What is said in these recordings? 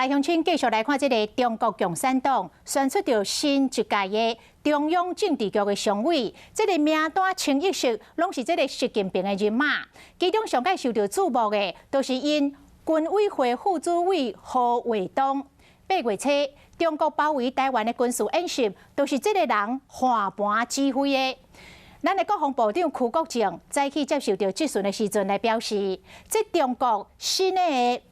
来，乡亲继续来看这个中国共产党选出着新一届的中央政治局的常委，这个名单清一色拢是这个习近平的人马。其中上届受到注目的，都是因军委会副主委何卫东。8月初，中国包围台湾的军事演习，都是这个人换盘指挥的。咱的国防部长邱国正早起接受到质询的时阵来表示，这中国新的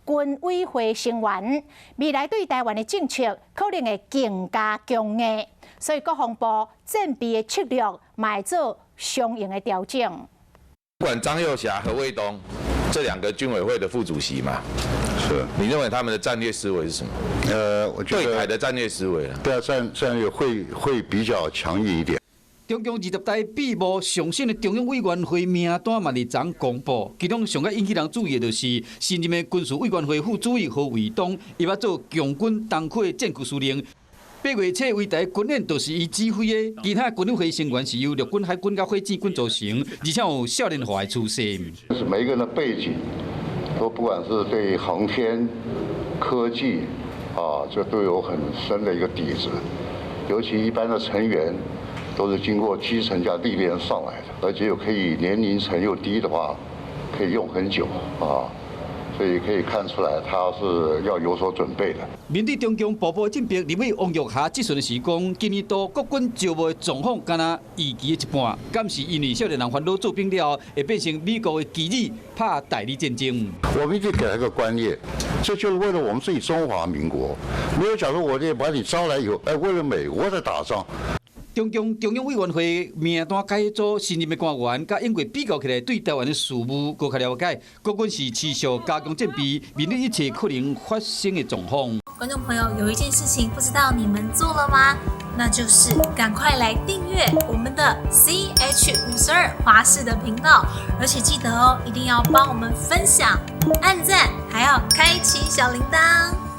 军委会成员，未来对台湾的政策可能会更加强硬，所以国防部战备的策略买做相应的调整。不管张又侠、何卫东这2个军委会的副主席嘛，是你认为他们的战略思维是什么？我觉得对台的战略思维啊，对啊，战略会比较强硬一点。中共20大闭幕上线的中央委员会名单嘛，伫昨公布，其中上个引起人注意的就是新任的军事委员会副主委何卫东，伊要做强军东区的战区司令。8月初为台军演，就是伊指挥的，其他军委会成员是由陆军、海军甲火箭军组成，而且有少年化的出身。就是每一个人的背景，都不管是对航天科技这都有很深的一个底子，尤其一般的成员。都是经过基层加历练上来的，而且又可以年龄层又低的话，可以用很久所以可以看出来他是要有所准备的。面对中共步步进逼，立委王玉霞质询的是讲，今年度国军招募的状况，敢若预期的一半，敢是因为少年人烦恼做兵了，会变成美国的基地怕代理战争？我们一定给他一个观念，这就是为了我们自己中华民国，没有假如我把你招来以后，为了美国在打仗。中共中央委员会名单改组，新任的官员，甲因为比较起来，对台湾的事务更加了解。国军是持续加强战备，面对一切可能发生的状况。观众朋友，有一件事情不知道你们做了吗？那就是赶快来订阅我们的 CH52华视的频道，而且记得哦，一定要帮我们分享、按赞，还要开启小铃铛。